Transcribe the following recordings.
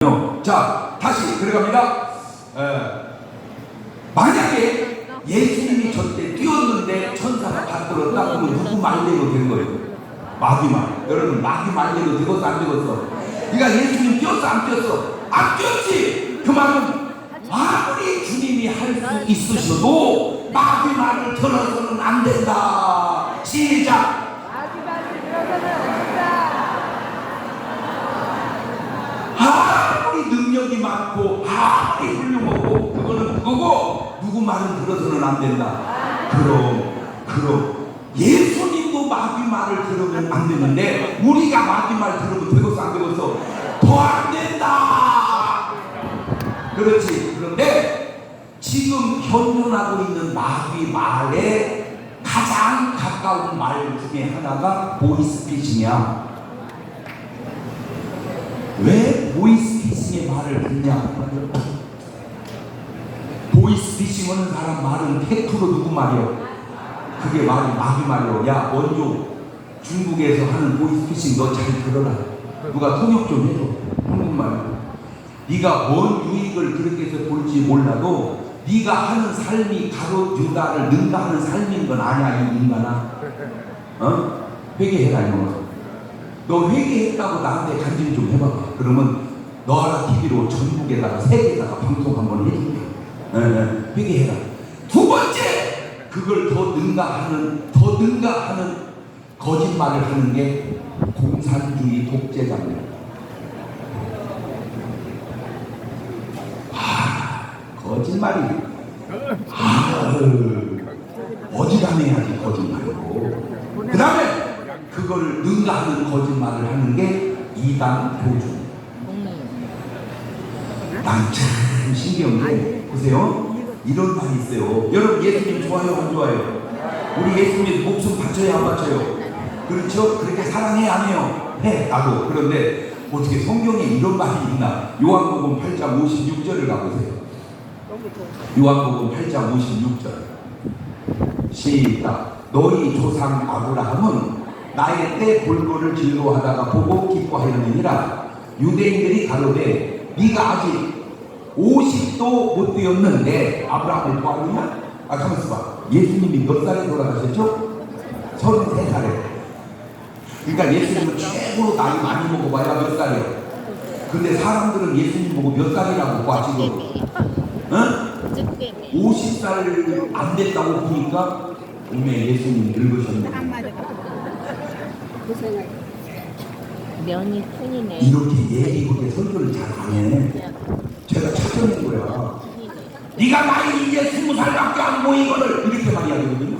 자, 다시 들어갑니다. 만약에 예수님이 저때 뛰었는데 천사가 받들었다 그러면 누구 말대로 된 거예요? 마귀 말. 여러분, 마귀 말대로 되었어 안 되었어? 그러니까 예수님 뛰었어 안 뛰었어? 안 뛰었지. 그 말은 아무리 주님이 할 수 있으셔도 마귀 말을 들어서는 안 된다. 시작. 마귀 말을 들어서는 안 된다. 아무리 능력이 많고 아무리 훌륭하고 그거는 그거고 누구 말은 들어서는 안 된다. 그럼 예수님도 마귀 말을 들으면 안 되는데 우리가 마귀 말 들으면 되겠어 안 되겠어? 더 안 된다. 그렇지. 그런데 지금 현존하고 있는 마귀 말에 가장 가까운 말 중에 하나가 보이스피싱이야. 왜 보이스피싱의 말을 듣냐? 보이스피싱 하는 사람 말은 팩트로 누구 말이요? 그게 말이 마귀 말이요. 야, 원조 중국에서 하는 보이스피싱 너 잘 들어라. 누가 통역 좀 해줘. 한국말. 네가 뭔 유익을 그렇게 해서 볼지 몰라도 네가 하는 삶이 가로 유다를 능가하는 삶인 건 아니야, 이 인간아. 회개해라 이놈아. 너 회개했다고 나한테 간증 좀 해봐봐. 그러면 너하라 TV로 전국에다가 세계에다가 방송 한번 해줄게. 회개해라. 두 번째, 그걸 더 능가하는 거짓말을 하는 게 공산주의 독재자입니다. 거짓말이 어지간해야지 거짓말이고, 그 다음에 그걸 능가하는 거짓말을 하는 게 이단 교주. 난 참 신기한 게 보세요. 이런 말이 있어요. 여러분 예수님 좋아요 안 좋아요? 우리 예수님 목숨 바쳐야 안 바쳐요? 그렇죠? 그렇게 사랑해 안 해요? 해. 나도. 그런데 어떻게 성경에 이런 말이 있나? 요한복음 8장 56절을 가보세요. 요한복음 8장 56절 시작. 너희 조상 아브라함은 나의 때 볼거를 즐거워하다가 보고 기뻐하였느니라. 유대인들이 가로되 네가 아직 50도 못 되었는데 아브라함을 보았느냐? 가만있어 봐. 예수님이 몇 살에 돌아가셨죠? 33살에. 그러니까 예수님은 최고로 나이 많이 먹어봐야 몇 살이에요? 근데 사람들은 예수님 보고 몇 살이라고 봐 지금? 50살 안 됐다고 보니까 오메 예수님 늙으셨네. 면이 큰이네. 이렇게 예리하게 설교를 잘 안 해. 제가 찾아낸 거야. 네가 나이 이제 20살밖에 안 모이거늘 이렇게 많이 하거든요.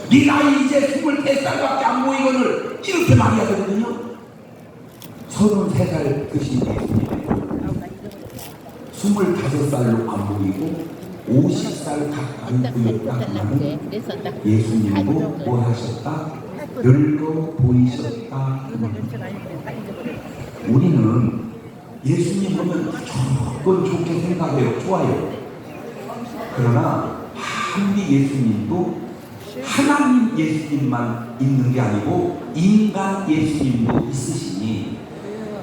네 나이 이제 23살밖에 안 모이거늘 이렇게 많이 하거든요. 33살 드신 예수님 25살로 안 보이고 50살 가까이 보였다 하면 예수님도 뭘 하셨다? 늙어 보이셨다. 우리는 예수님 보면 무조건 좋게 생각해요. 좋아요. 그러나 한리 예수님도 하나님 예수님만 있는 게 아니고 인간 예수님도 있으시니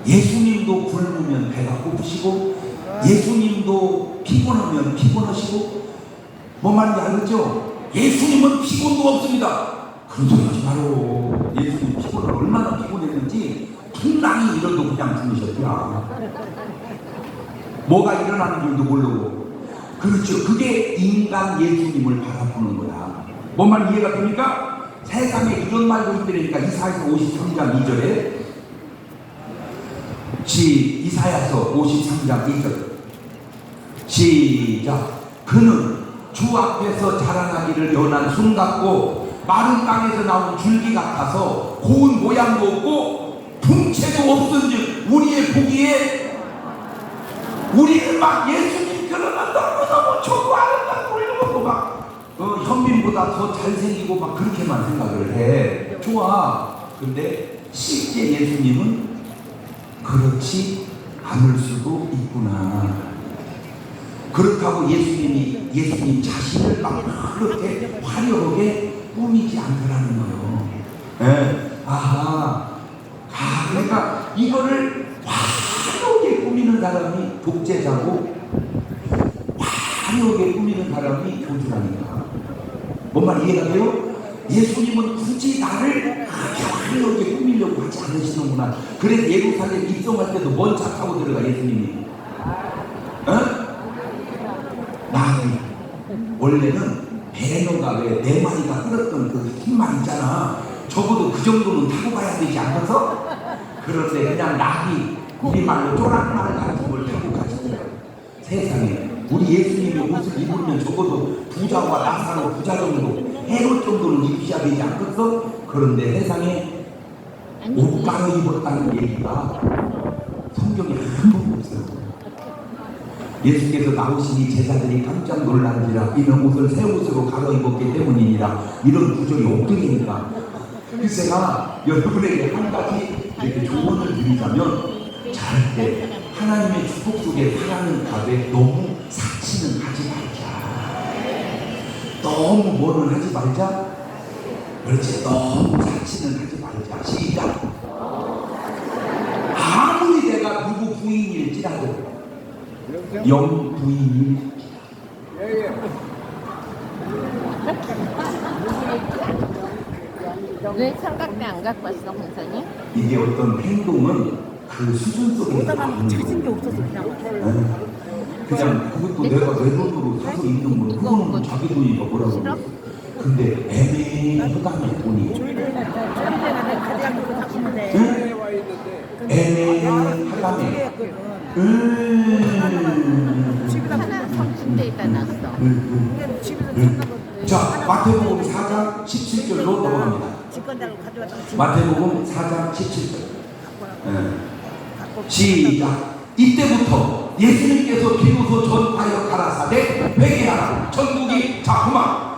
예수님도 굶으면 배가 고프시고 예수님도 피곤하면 피곤하시고 뭔 말인지 알겠죠? 예수님은 피곤도 없습니다. 그런 소리 하지 마요. 예수님 피곤을 얼마나 피곤했는지 풍랑이 일어도 그냥 주무셨구나. 뭐가 일어나는 줄도 모르고. 그렇죠. 그게 인간 예수님을 바라보는 거야. 뭔 말 이해가 됩니까? 세상에 이런 말도 있더라니까. 이사야서 53장 2절에 이사야서 53장 2절 시작. 그는 주 앞에서 자라나기를 연한 순 같고 마른 땅에서 나온 줄기 같아서 고운 모양도 없고 풍채도 없은즉 우리의 보기에 우리는 막 예수님 그러면 너무너무 좋고 아름답고 이러고 막 현민보다 더 잘생기고 막 그렇게만 생각을 해. 좋아. 근데 실제 예수님은 그렇지 않을 수도 있구나. 그렇다고 예수님 자신을 막 그렇게 화려하게 꾸미지 않더라는 거예요. 네. 그러니까 이거를 화려하게 사람이 독재자고 화려하게 꾸미는 사람이 교주라니까. 뭔 말 이해가 돼요? 예수님은 굳이 나를 그렇게 화려하게 꾸미려고 하지 않으시는구나. 그래서 예루살렘 입성할 때도 뭔 차 타고 들어가 예수님이. 어? 나비. 원래는 배너가 왜 네 마리가 끌었던 그 흰말 있잖아. 적어도 그 정도는 타고 가야 되지 않아서? 그런데 그냥 나비, 우리말로 쪼락말 같은 걸 타고 가시더라고요. 세상에 우리 예수님이 옷을 입으면 적어도 부자와 나사로 부자 정도 헤롯 정도는 입으셔야 되지 않겠어? 그런데 세상에 옷 갈아입었다는 얘기가 성경에 한 번도 없어요. 예수께서 나오시니 제자들이 깜짝 놀란지라 이는 옷을 새 옷으로 갈아입었기 때문이니라. 이런 구절이 엎드리니까. 그래서 제가 여러분에게 한 가지 이렇게 조언을 드리자면, 잘 때 하나님의 축복 속에 살아가는 가되 너무 사치는 하지 말자. 너무 뭐는 하지 말자. 그렇지, 너무 사치는 하지 말자. 시작. 아무리 내가 누구 부인일지라도 영 부인이 왜 삼각대 안 갖고 왔어, 권사님? 이게 어떤 행동은 그 수준 속에 찾은 게 없어서 그냥 그것도 내가 내 돈으로 사서 입는 거, 그거는 자기 돈이니까 뭐라고 그래. 근데 애매하다는 돈이 애매하다네. 하나 성침대에다 놨어. 자, 마태복음 4장 17절로 넘어갑니다. 마태복음 4장 17절. 시작. 이때부터 예수님께서 비로소 전하여 가라사대 회개하라 천국이 자꾸만.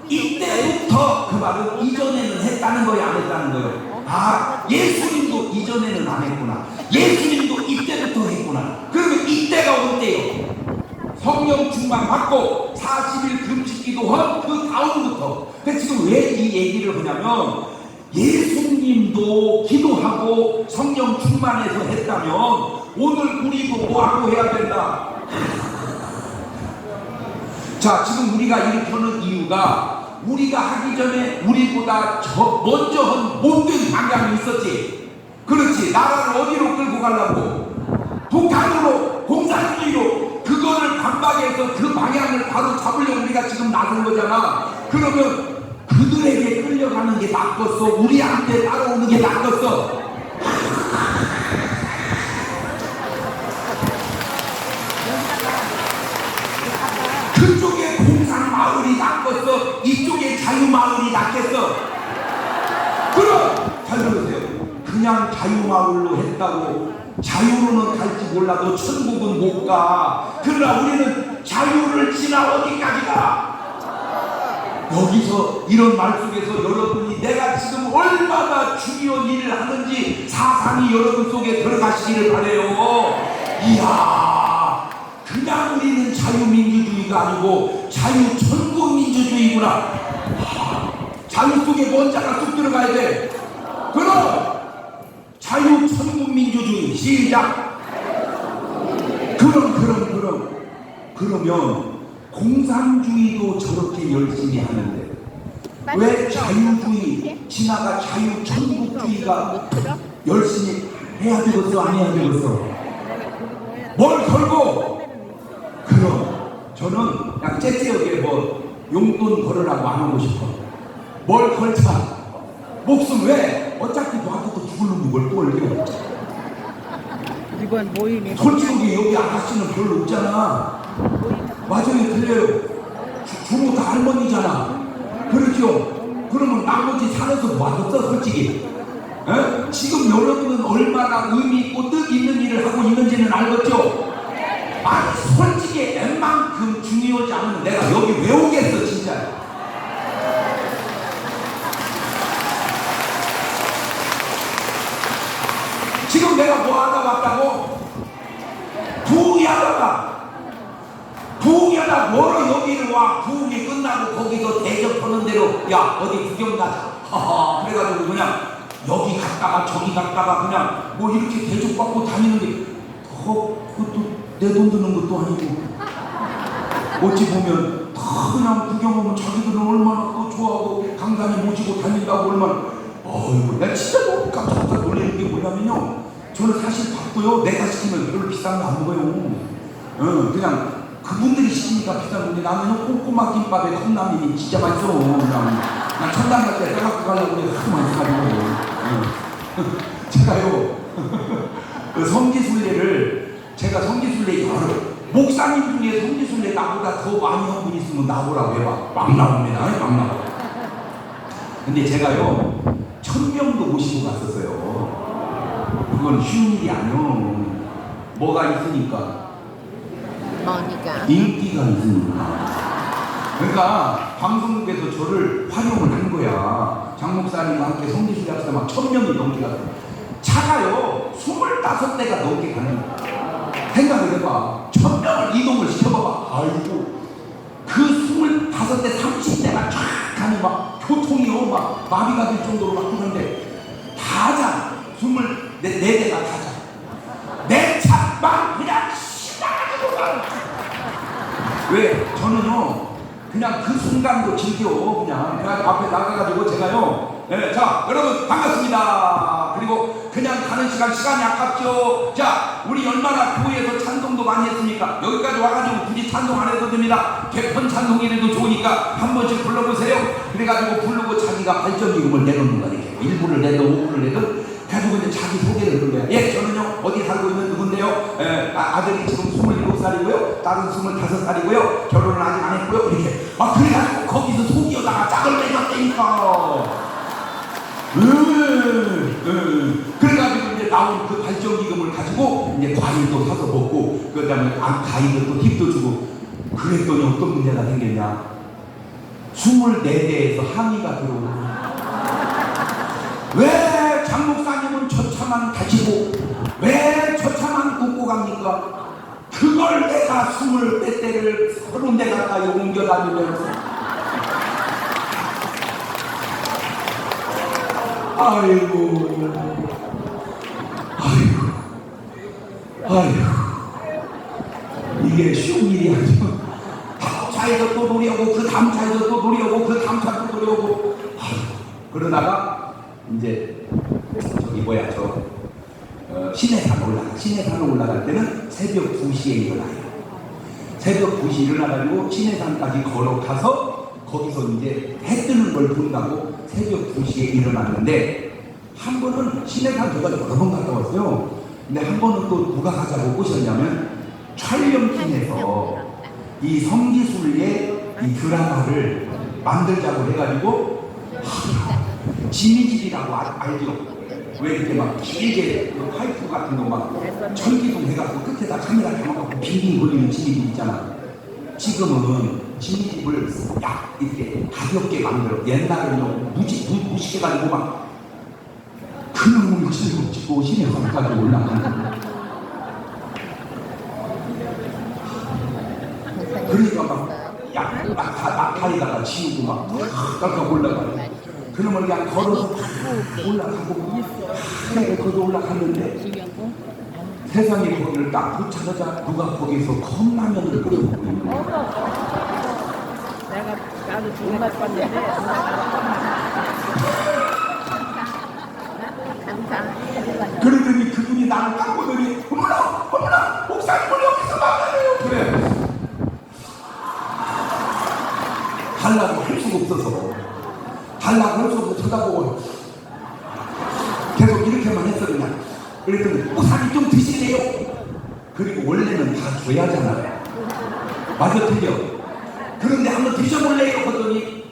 이때부터 그 말은 이전에는 했다는 거야, 안 했다는 거예요? 아, 예수님도 이전에는 안 했구나. 예수님도 이때부터 했구나. 그러면 이때가 언제요? 성령 충만 받고 40일 금식 기도한 그 다음부터. 근데 지금 왜 이 얘기를 하냐면, 예수님도 기도하고 성령 충만해서 했다면 오늘 우리도 뭐하고 해야 된다. 자, 지금 우리가 이렇게 하는 이유가, 우리가 하기 전에 우리보다 먼저 한 못된 방향이 있었지. 그렇지. 나라를 어디로 끌고 가려고? 북한으로, 공산주의로. 그거를 반박해서 그 방향을 바로 잡으려고 우리가 지금 나선 거잖아. 그러면 그들에게 끌려가는 게 낫겠어? 우리한테 따라오는 게 낫겠어? 그쪽에 공산 마을이 낫겠어? 이쪽에 자유 마을이 낫겠어? 그럼 잘 들으세요. 그냥 자유 마을로 했다고 자유로는 갈지 몰라도 천국은 못 가. 그러나 우리는 자유를 지나 어디까지 가? 여기서 이런 말 속에서 여러분이 내가 지금 얼마나 중요한 일을 하는지 사상이 여러분 속에 들어가시기를 바래요. 이야, 그냥 우리는 자유민주주의가 아니고 자유천국민주주의구나. 자유 속에 뭔 자가 쑥 들어가야 돼. 그럼 자유천국민주주의. 시작. 그러면 공산주의도 저렇게 열심히 하는데 왜 자유주의 지나가 자유천국주의가 열심히 해야 되겠어, 안 해야 되겠어? 뭘 걸고? 그럼 저는 그냥 째째하게 뭐 용돈 걸으라고 안 하고 싶어. 뭘 걸자? 목숨 왜? 어차피 너한테 또 죽을 놈이 뭘 걸려? 이번 모임에 솔직히 여기 아가씨는 별로 없잖아. 맞아요, 틀려요. 주로 다 할머니잖아. 그렇죠? 그러면 나머지 살아서 뭐 하겠어, 솔직히? 에? 지금 여러분은 얼마나 의미 있고 뜻 있는 일을 하고 있는지는 알겠죠? 아니, 솔직히 웬만큼 중요하지 않으면 내가 여기 왜 오겠어, 진짜. 지금 내가 뭐 하다 왔다고? 부흥하다 뭐로 여기를 와. 부흥이 끝나고 거기서 대접하는 대로 야 어디 구경 가자. 그래가지고 그냥 여기 갔다가 저기 갔다가 그냥 뭐 이렇게 대접받고 다니는데 그것도 내 돈 드는 것도 아니고 어찌 보면 다 그냥 구경하면 자기들은 얼마나 또 좋아하고 강단에 모시고 다닌다고 얼마나 어이구 나 진짜 너무 깜짝 놀라는 게 뭐냐면요 저는 사실 밥도요 내가 시키면 별로 비싼 거 안 먹어요. 그냥 그분들이 시키니까 비싼 건데 나는 꼬꼬마 김밥에 컵라면이 진짜 맛있어. 그냥 천당 갈 때 빼갖고 가려고 그래 하도 많이 사는 거예요. 제가요 그 성지순례를 제가 성지순례 여러 목사님 중에 성지순례 나보다 더 많이 한 분 있으면 나보라고 해봐. 막 나옵니다. 막 나와. 근데 제가요 1000명도 모시고 갔었어요. 그건 쉬운 일이 아니요. 뭐가 있으니까. 뭐니까? 인기가 있으니까. 그러니까 방송국에서 저를 활용을 한 거야. 장 목사님과 함께 성지순례 합시다 막 1000명이 넘게 갔어요. 차가요 25대가 넘게 가는 거야. 생각을 해봐. 1000명을 이동을 시켜봐봐. 아이고 그 25대 30대가 쫙 가니 막 교통이요 막 마비가 될 정도로 막 그런데 다자 24대가 다자 내 차 막 그냥 신나가지고 막 왜? 저는요 그냥 그 순간도 즐겨 그냥 앞에 나가가지고 제가요 자 여러분 반갑습니다. 그리고 그냥 가는 시간이 아깝죠. 자 우리 얼마나 교회에서 찬송도 많이 했습니까? 여기까지 와가지고 굳이 찬송 안 해도 됩니다. 개편 찬송이라도 좋으니까 한 번씩 불러보세요. 그래가지고 부르고 자기가 발전기금을 내놓는 거야. 이렇게 1부를 내도 5부를 내도 가지고 이제 자기 소개를 하는 거야. 예 저는요 어디 살고 있는 누군데요. 아들이 지금 27살이고요 딸은 25살이고요 결혼을 아직 안 했고요 이렇게 막 그래가지고 거기서 속이어다가 짝을 내놨다니까. 그래가지고 이제 나온 그 발전기금을 가지고 이제 과일도 사서 먹고 그 다음에 가이드도 팁도 주고 그랬더니 어떤 문제가 생겼냐. 24대에서 항의가 들어오고 왜 장목사님은 저차만 가지고 왜 저차만 굽고 갑니까? 그걸 내가 20몇 대를 30대 가까이 옮겨 다니면서 아이고 이게 쉬운 일이 아니고 다음 차에서 또 노려오고 그 다음 차에서 또 노려오고 그 다음 차에서 또 노려오고 그러다가 이제 저기 뭐야 신해산 올라갈 때는 새벽 2시에 일어나요. 새벽 2시에 일어나가지고 신해산까지 걸어가서 거기서 이제 해 뜨는 걸 본다고 새벽 2시에 일어났는데 한 번은 신해산 제가 여러 번 갔다 왔어요. 근데 한 번은 또 누가 가자고 꼬셨냐면 촬영팀에서 이 성지순례 이 드라마를 만들자고 해가지고 지미집이라고 알죠? 왜 이렇게 막 길게 그 파이프 같은 거 막 전기도 해갖고 끝에다 카메라 감아갖고 빙빙 돌리는 지미집 있잖아. 지금은 지미집을 약 이렇게 가볍게 만들어. 옛날에는 무식해가지고 막 그놈을 찍고 신해산까지 올라가는 거야. 그러니까 막 낙하에다가 지우고 막 깎아 올라가요. 그러면 그냥 걸어서 올라가고 거기 올라갔는데 세상에 거기를 딱 도착하자 누가 거기서 컵라면을 끓여먹고 있는 거야. 나도 정말 봤는데 그러더니 그분이 나를 딱 보더니 어머나 목사님을 여기서 만나요. 그래 달라고 할 수가 없어서 쳐다보고 계속 이렇게만 했어 그냥. 그랬더니 목사님 좀 드실래요? 그리고 원래는 다 줘야 하잖아요. 맞아 틀려. 그런데 한번 드셔볼래요? 하더니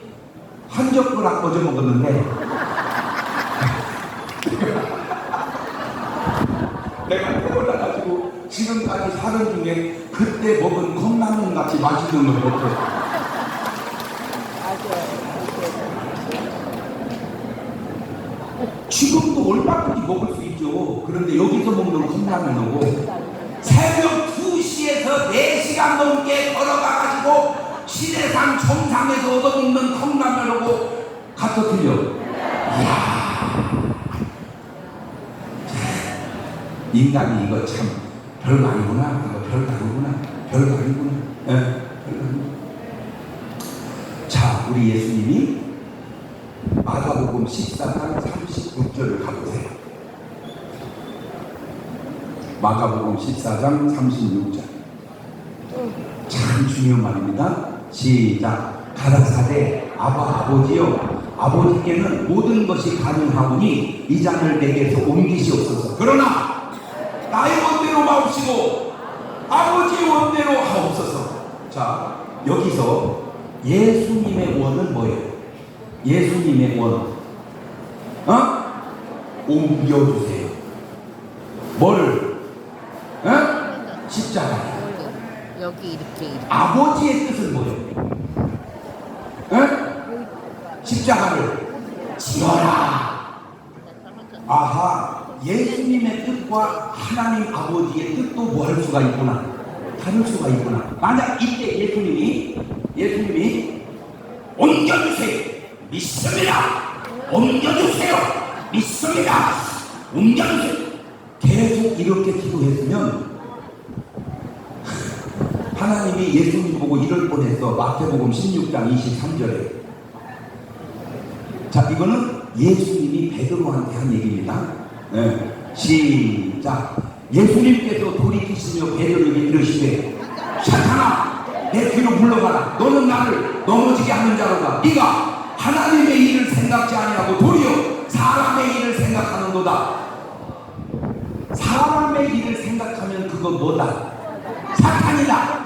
한 젓가락 얹어 먹었는데 내가 태어나가지고 지금까지 사는 중에 그때 먹은 컵라면 같이 맛있는 걸 없어. 지금도 얼마든지 먹을 수 있죠. 그런데 여기서 먹는 컵라면하고 새벽 2시에서 4시간 넘게 걸어가가지고 신해산 정상에서 얻어먹는 컵라면하고 갖다 틀려. 이야. 인간이 이거 참 별거 아니구나. 이거 별거 아니구나. 별거 아니구나. 예, 별거 아니구나. 자, 우리 예수님이 마가복음 14장 36절을 가보세요. 마가복음 14장 36절. 참 중요한 말입니다. 시작. 가라사대 아버지여, 아버지께는 모든 것이 가능하오니 이 잔을 내게서 옮기시옵소서. 그러나 나의 원대로 마옵시고 아버지의 원대로 하옵소서. 자, 여기서 예수님의 원은 뭐예요? 예수님의 원, 옮겨주세요. 뭐를? 십자가. 여기 이렇게. 아버지의 뜻은 뭐예요? 십자가를 지어라. 아하, 예수님의 뜻과 하나님 아버지의 뜻도 뭐 할 수가 있구나. 다를 수가 있구나. 만약 이때 예수님이 옮겨주세요. 믿습니다. 옮겨주세요. 믿습니다. 옮겨주세요. 계속 이렇게 기도했으면 하나님이 예수님 보고 이럴 뻔했어. 마태복음 16장 23절에. 자, 이거는 예수님이 베드로한테 한 얘기입니다. 네. 시작. 예수님께서 돌이키시며 베드로에게 이르시되 사탄아, 내 뒤로 물러가라. 너는 나를 넘어지게 하는 자로다. 네가 하나님의 일을 생각지 아니하고 도리어 사람의 일을 생각하는도다. 사람의 일을 생각하면 그건 뭐다? 사탄이다.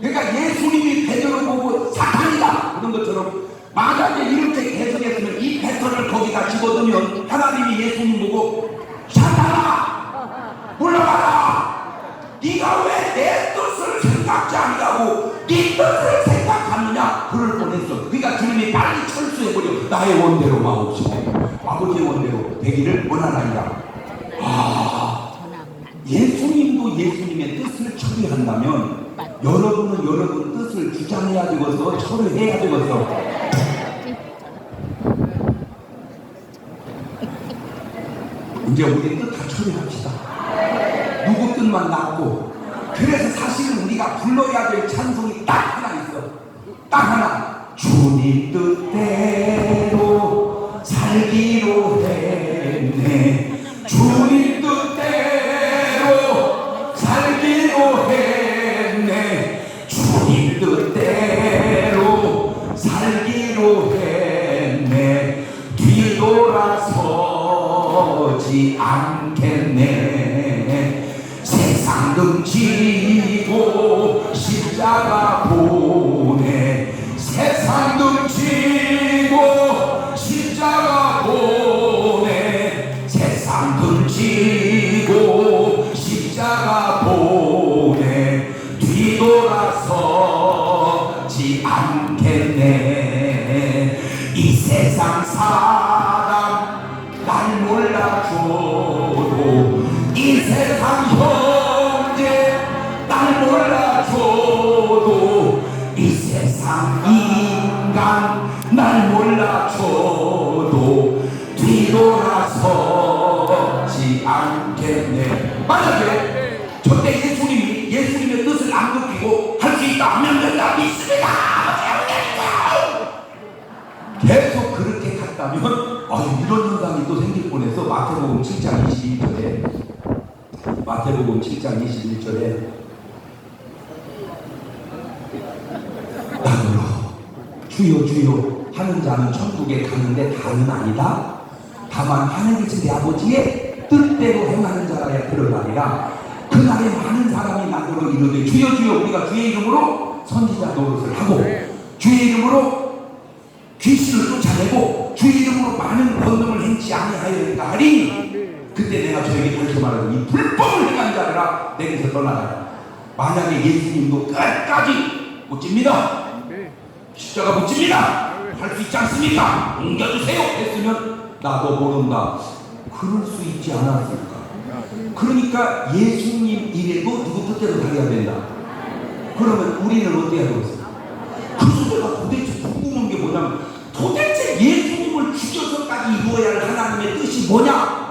그러니까 예수님이 베드로 보고 사탄이다 그런 것처럼 만약에 이렇게 해석했으면 이 패턴을 거기다 집어넣으면 하나님이 예수님 보고 사탄아 물러가라. 네가 왜 내 뜻을 생각지 않냐고 네 뜻을 생각하느냐 그럴 뻔했어. 그러니까 주님이 빨리 철수해버려. 나의 원대로 마옵시고 아버지의 원대로 되기를 원하나이다. 예수님도 예수님의 뜻을 처리한다면 여러분은 여러분 뜻을 주장해야 되겠어. 처리해야 되겠어. 이제 우리 뜻 다 처리합시다. 누구 뜻만 낳고. 그래서 사실은 우리가 불러야 될 찬송이 딱 하나 있어. 딱 하나. 주님 뜻대로 살기로 했네. 주님 뜻대로 살기로 했네. 주님 뜻대로 살기로 했네. 뒤돌아서지 않겠네. 세상 등지고 십자가 보내. 세상 등지고 십자가 보내. 세상 등지고 십자가 보내. 뒤돌아서지 않겠네. 이 세상 사람 날 몰라줘도 이 세상 형제 날 몰라줘도 이 세상 인간 날 몰라줘도 뒤돌아서지 않겠네. 만약에 저때 예수님의 뜻을 안 굽히고 할 수 있다 하면 된다. 믿습니다. 계속 그렇게 갔다면 이런 현상이 또 생길 뻔해서 마태복음 7장 21절에 나더러 주여 주여 하는 자는 천국에 가는데 다는 아니다. 다만 하늘계신 내 아버지의 뜻대로 행하는 자라야 들어가리라. 그날에 많은 사람이 나더러 이르되 주여 주여 우리가 주의 이름으로 선지자 노릇을 하고 주의 이름으로 귀신을 쫓아내고 주의 이름으로 많은 권능을 행치 아니하였는가 하리니 그때 내가 저에게 다시 말하는 이 불법을 행한 자라 내게서 떠나라. 만약에 예수님도 끝까지 못 집니다. 십자가 못 집니다. 할 수 있지 않습니까? 옮겨주세요 했으면 나도 모른다. 그럴 수 있지 않았을까? 그러니까 예수님 일에도 누구 뜻대로 달려야 된다. 그러면 우리는 어떻게 해야 되겠어? 그래서 내가 도대체 궁금한 게 뭐냐면 도대체 예수님을 죽여서까지 이루어야 할 하나님의 뜻이 뭐냐?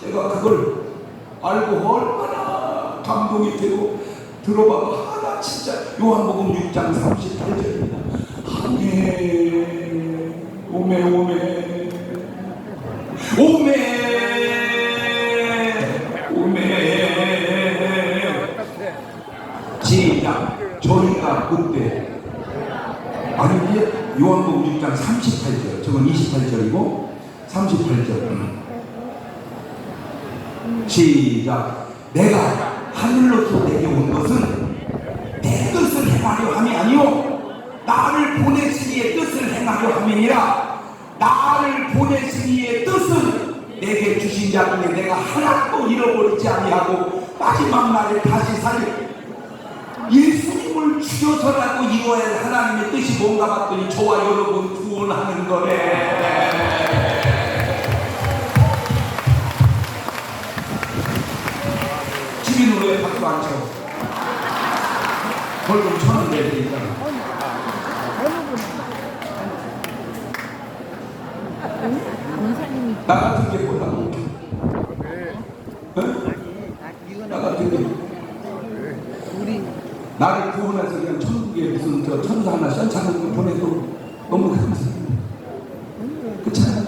내가 그걸 알고 얼마나 감동이 되고 들어봐봐. 하나 진짜 요한복음 6장 38절입니다. 아멘 오메 오메 오메 오메. 시작. 저희가 그때 아니 이게 요한복음 6장 38절 저건 28절이고 38절 시작. 내가 하늘로서 내게 온 것은 내 뜻을 행하려 함이 아니요 나를 보내신 이의 뜻을 행하려 함이니라. 나를 보내신 이의 뜻은 내게 주신 자 중에 내가 하나도 잃어버리지 아니하고 마지막 날에 다시 살릴 예수님을 죽여서라도 이루어야 할 하나님의 뜻이 뭔가 봤더니 저와 여러분 구원하는 거래. 집인은 왜 박수 안 쳐? 벌금 1,000원 내야 되잖아. 나 같은 게 뭐라고? 나 같은 게 나를 구원해서 그냥 천국에 무슨 저 천사 하나 션차는 거 보내도 너무 감사해. 그렇잖아.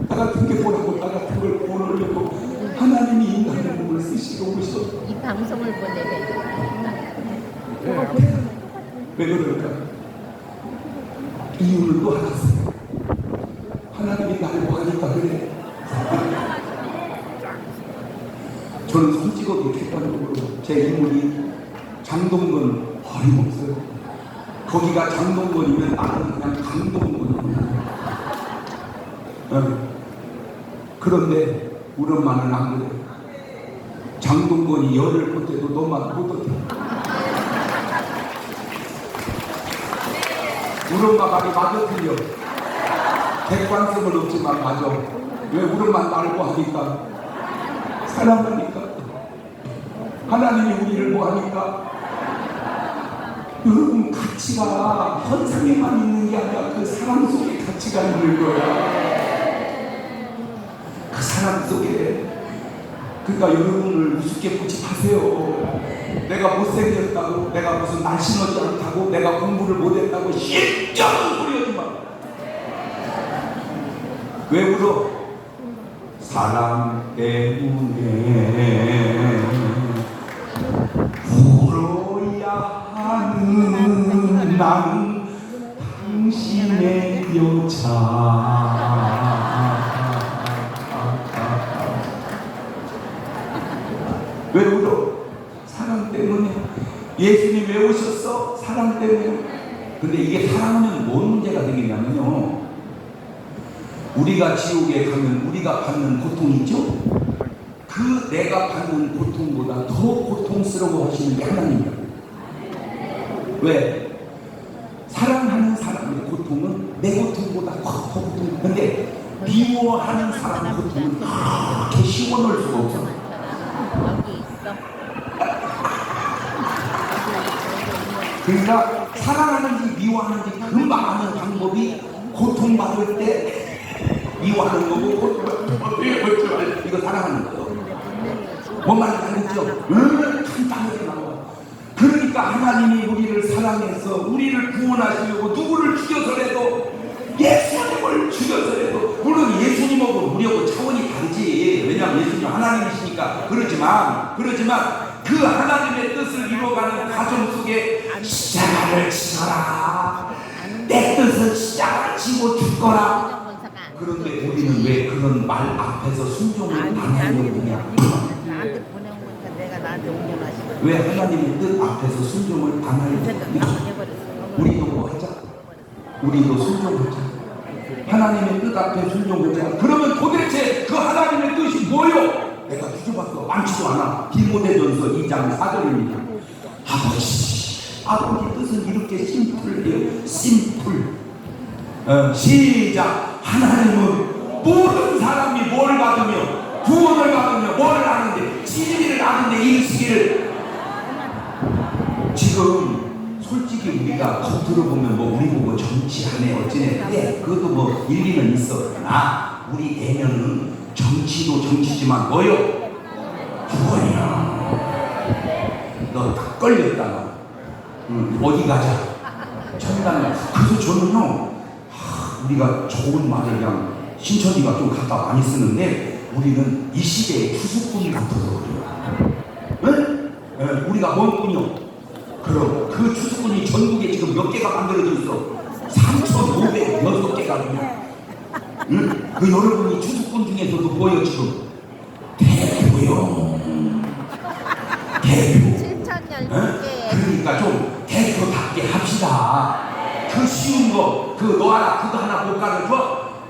나 같은 게 뭐라고? 나 같은 걸 구원하려고 하나님이 인간의 몸을 쓰시고 오셔. 이 방송을 보내면 왜 그럴까? 이유를 또 알았어요. 하나님이 나를 뭐하니까 그래. 저는 손 찍어도 객관적으로 제 인물이 장동건 어림없어요. 거기가 장동건이면 나는 그냥 강동건이에요. 그런데 우리 엄마는 안 그래. 장동건이 열을 볼 때도 너만 못 어때. 우리 엄마 말이 맞아 틀려. 객관성은 없지만 맞아. 왜 우리 엄마 말고 하니까 사랑하니까. 하나님이 우리를 뭐하니까. 여러분 가치가 현상에만 있는 게 아니라 그 사랑 속에 가치가 있는 거야. 그 사랑 속에. 그러니까 여러분을 우습게 보지 마세요. 내가 못생겼다고, 내가 무슨 날씬하지 않다고, 내가 공부를 못했다고 실적은 소리 하지 마. 왜 울어? 사랑 때문에 울어야 하는 나는 당신의 여자. 왜 울어? 사랑 때문에. 예수님 왜 오셨어? 사랑 때문에. 근데 이게 사랑하면 뭔 문제가 되겠냐면요, 우리가 지옥에 가면 우리가 받는 고통이 있죠? 그 내가 받는 고통보다 더 고통스러워 하시는 게 하나님이에요. 왜? 사랑하는 사람의 고통은 내 고통보다 더 고통. 근데 미워하는 사람의 고통은 그렇게 시원할 수가 없어. 여기 있어. 그러니까 사랑하는지 미워하는지 그 많은 방법이 고통받을 때 미워하는 거고 이거 사랑하는 거예요. 뭔 말인지 알겠죠? 간단하게 나와. 그러니까 하나님이 우리를 사랑해서 우리를 구원하시려고 누구를 죽여서라도, 예수님을 죽여서라도, 물론 예수님하고 우리하고 차원이 다르지. 왜냐하면 예수님 하나님이시니까. 그러지만 그 하나님의 뜻을 이루어가는 과정 속에 십자가를 지어라, 내 뜻은 십자가를 지고 죽거라. 그런데 우리는 왜 그런 말 앞에서 순종을 안 하느냐? 나한테 보내온 거니까 내가 나한테 옮겨놨어. 왜 하나님의 뜻 앞에서 순종을 안 하느냐? 우리도 뭐 하자? 우리도 순종하자. 하나님의 뜻 앞에 순종하자. 그러면 도대체 그 하나님의 뜻이 뭐요? 내가 뒤져봤어. 많지도 않아. 디모데전서 2장 4절입니다. 아버지 뜻은 이렇게 심플해요. 심플. 시작. 하나님은 모든 사람이 뭘 받으며 구원을 받으며 뭘 아는데, 진리를 아는데 이르시기를. 지금 솔직히 우리가 겉으로 보면 뭐 우리 보고 정치하네 어쩌네, 그래 그것도 뭐 일리는 있어. 그러나 우리 내면은 정치도 정치지만 뭐요? 구원이야. 너 딱 걸렸다가 어디 가자. 천당에. 그래서 저는요, 우리가 좋은 말을 그냥 신천지가 좀 갖다 많이 쓰는데 우리는 이 시대의 투수꾼 같아서 그래요. 네? 네, 우리가 뭔 뿐이요? 그럼 그 투수꾼이 전국에 지금 몇 개가 만들어져 있어? 3,506개가 그냥. 응? 그 여러분이 투수꾼 중에서도 뭐예요 지금? 대표요. 대표. 7,000년 응? 그러니까 좀 대표답게 합시다. 그 쉬운 거, 그 너 하나, 그거 하나 못 가르쳐?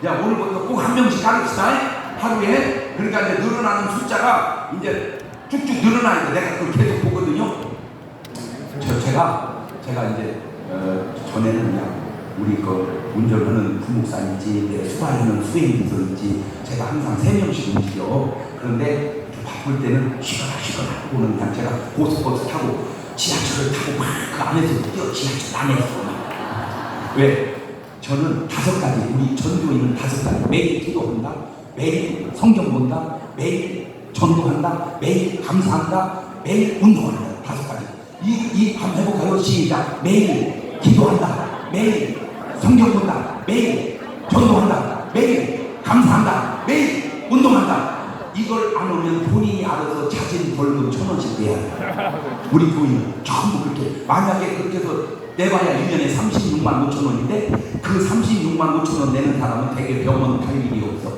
야, 오늘부터 꼭 한 명씩 가르치자. 하루에. 그러니까 이제 늘어나는 숫자가 이제 쭉쭉 늘어나니까 내가 그걸 계속 보거든요. 제가 이제 전에는 그냥 우리 그 운전하는 부목사인지 수발하는 수행비서인지 제가 항상 3명씩 움직여. 그런데 바쁠 때는 쉬거나 하고는 그냥 제가 고속버스 타고 지하철을 타고 막 그 안에서 뛰어. 지하철 안에서 왜? 저는 5가지, 우리 전도인은 5가지. 매일 기도한다, 매일 성경 본다, 매일 전도한다, 매일 감사한다, 매일 운동한다. 5가지. 이 한번 해볼까요? 시작. 매일 기도한다, 매일 성경 본다, 매일 전도한다, 매일 감사한다, 매일 운동한다. 이걸 안 오면 본인이 알아서 자진 벌금 1,000원씩 내야 돼. 우리 교인은 전부 그렇게. 만약에 그렇게 해서 내봐야 1년에 36만 5천 원인데 그 36만 5천 원 내는 사람은 대개 병원 갈 일이 없어.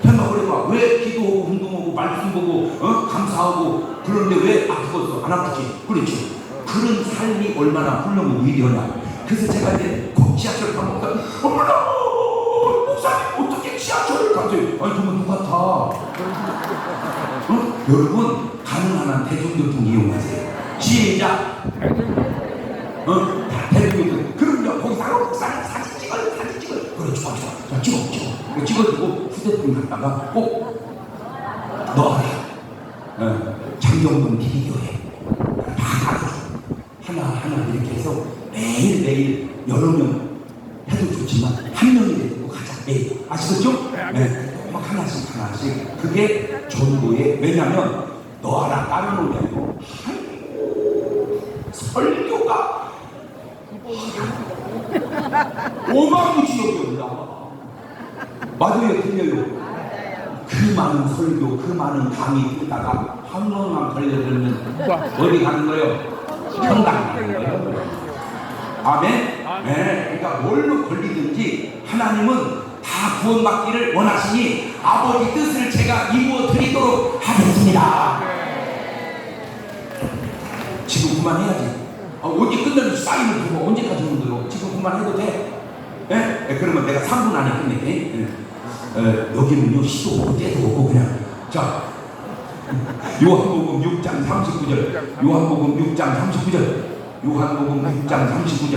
현마 그래봐. 왜 기도하고 운동하고 말씀 보고 감사하고 그러는데 왜 아프겠어? 안 아프지? 그렇지. 그런 삶이 얼마나 훌륭하고 위대하냐. 그래서 제가 이제 지하철 타고 어머나 목사님 어떻게 지하철을 가세요? 아니 그러면 누가 타? 여러분 가능한 한 대중교통 이용하세요. 시작. 대중교통. 그럼요. 거기서 목사님 사진 찍어요. 그래 좋아. 자 찍어주고 휴대폰 갖다가 꼭 넣어라. 장경동 TV교회 다 가르쳐. 하나 이렇게 해서 매일 여러 명 해도 좋지만 한 명이라도 가자. 매일. 아시겠죠? 네. 막 하나씩. 그게 전도에. 왜냐면 너 하나 깔아놓으면 설교가 오만무지역에 올라와. 맞아요, 틀려요. 그 많은 설교, 그 많은 강의 듣다가 한 번만 걸려들면 어디 가는 거예요? 천당 가는 거예요. 아멘? 네. 그러니까 뭘로 걸리든지 하나님은 다 구원받기를 원하시니 아버지 뜻을 제가 이루어 드리도록 하겠습니다. 지금 그만해야지. 어디 끝나면 사인을 주고 언제까지 오는 대로 지금 그만해도 돼? 네? 그러면 내가 3분 안에 끝낼게. 여기는요 시도 없고 때도 없고 그냥. 자, 요한복음 6장 39절. 요한복음 6장 39절.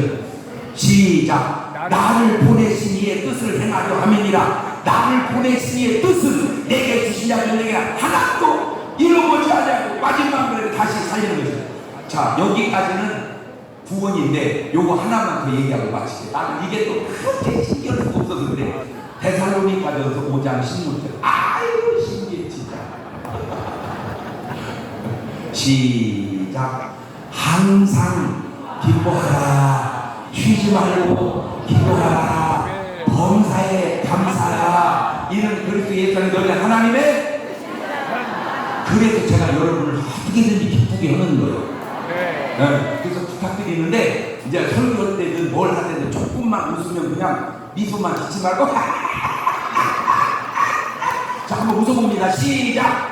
시작. 나를 보내신 이의 뜻을 행하려 하면이라. 나를 보내신 이의 뜻을 내게 주시려면 내가 하나도 잃어보지 않냐고. 마지막으로 다시 살리는 거죠. 자, 여기까지는 구원인데 요거 하나만 더 얘기하고 마칠게. 나는 이게 또 그렇게 신기할 수가 없어서 그래. 데살로니가전서 5장 16절. 아이고 신기해 진짜. 시작. 항상 기뻐하라. 쉬지 말고 기도하라. 범사에 감사하라. 이는 그리스도 예수 안에 너희 하나님의. 그래서 제가 여러분을 어떻게든지 기쁘게 하는 거예요. 네. 그래서 부탁드리는데 이제 설교할 때든 뭘 하든 조금만 웃으면 그냥 미소만 짓지 말고 자, 한번 웃어봅니다. 시작.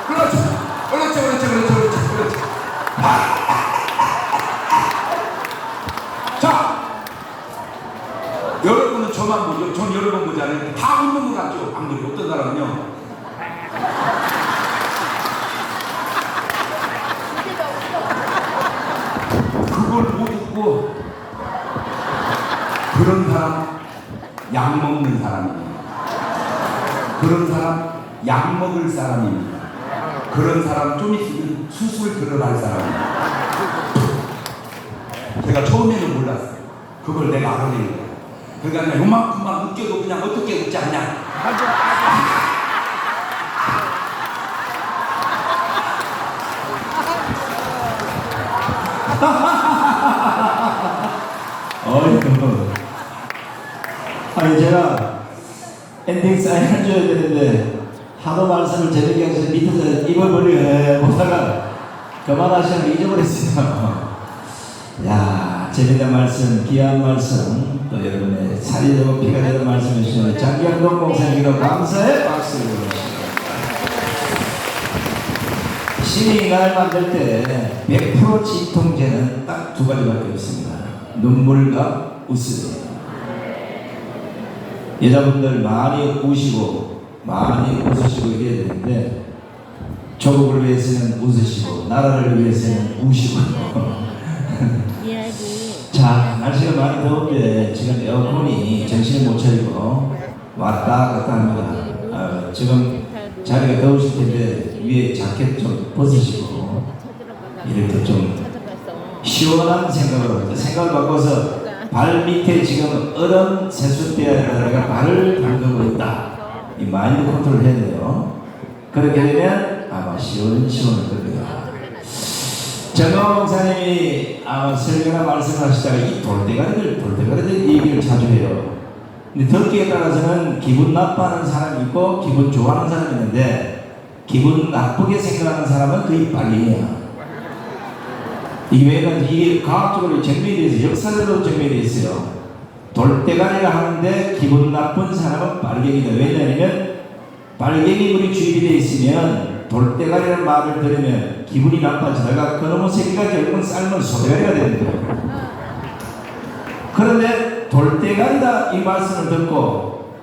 그렇지. 자, 여러분은 저만 보죠. 전 여러 번 보지 않아요. 다 웃는 것 같죠? 안 그래요? 어떤 사람은요? 그걸 못 웃고 그런 사람 약 먹는 사람입니다. 그런 사람 약 먹을 사람입니다. 그런 사람 좀 있으면 수술 들어갈 사람입니다. 제가 처음에는 몰랐어요. 그걸 내가 알아낸 거야. 그러니까 그냥 요만큼만 웃겨도 그냥 어떻게 웃지 않냐. 어이구. 아니 제가 엔딩 사인 해줘야 되는데 하도 말씀을 제대로 해서 밑에서 입어버리고 보다가 그만하시면 잊어버렸어요. 야, 재밌는 말씀, 귀한 말씀, 또 여러분의 살이 되고 피가 되는 말씀을 주시는 장경동 목사님께도 감사의 박수를 드립니다. 신이 인간을 만들 때 100% 진통제는 딱 두 가지밖에 없습니다. 눈물과 웃음이에요. 여자분들 많이 우시고 많이 웃으시고 이래야 되는데 조국을 위해서는 웃으시고 나라를 위해서는 우시고 이야기. 자, 날씨가 많이 더운데 지금 에어컨이 정신을 못 차리고 왔다 갔다 합니다. 지금 자리가 더우실 텐데 위에 자켓 좀 벗으시고 이렇게 좀 시원한 생각을 바꿔서 발 밑에 지금 얼음 세숫대에다가 발을 담그고 있다. 이 마인드 컨트롤 해야 돼요. 그렇게 되면 아마 시원시원할 겁니다. 정강 목사님이 아마 설교나 말씀하시다가 이 돌대가리들 얘기를 자주 해요. 근데 듣기에 따라서는 기분 나빠하는 사람이 있고 기분 좋아하는 사람이 있는데 기분 나쁘게 생각하는 사람은 거의 빨갱이야. 이게 과학적으로 증명이 되어 있어요. 역사적으로 증명이 되어 있어요. 돌대가리를 하는데 기분 나쁜 사람은 빨갱이다. 왜냐하면 빨갱이 물이 주입이 되어 있으면 돌대가리라는 말을 들으면 기분이 나빠지다가 그놈의 새끼가 결국은 삶은 소대가리가 되는 거예요. 그런데 돌대가리다 이 말씀을 듣고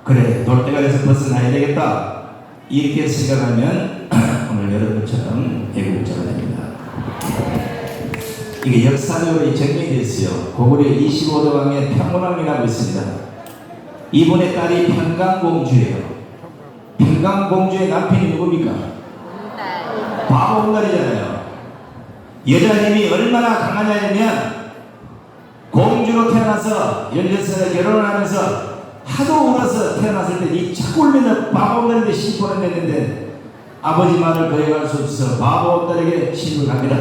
그래 돌대가리에서 벗어나야 되겠다 이렇게 생각하면 오늘 여러분처럼 애국자가 됩니다. 이게 역사적으로 증명이 됐어요. 고구려 25도 강에 평문왕이라고 있습니다. 이분의 딸이 평강공주예요. 평강공주의 남편이 누굽니까? 바보옹달이잖아요. 여자 힘이 얼마나 강하냐면 공주로 태어나서 16살에 결혼을 하면서 하도 울어서 태어났을 때 이 자꾸 울면서 바보옹달인데 신분을 냈는데 아버지 말을 거역할 수 없어 바보옹달에게 신을 갑니다.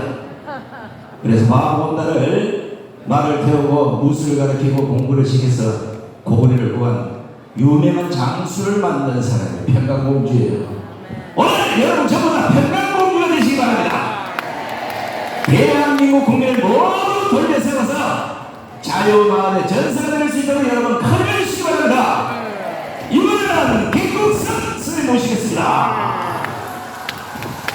그래서 바보옹달을 말을 태우고 무술을 가르치고 공부를 시켜서 고구려를 구한 유명한 장수를 만든 사람이 평강공주예요. 오늘 여러분 전부 다 평강공주가 되시기 바랍니다. 대한민국 국민을 모두 돌려세워서 자유마을의 전사가 될 수 있도록 여러분 큰을 주시기 바랍니다. 이번에는 김국선 스님 모시겠습니다.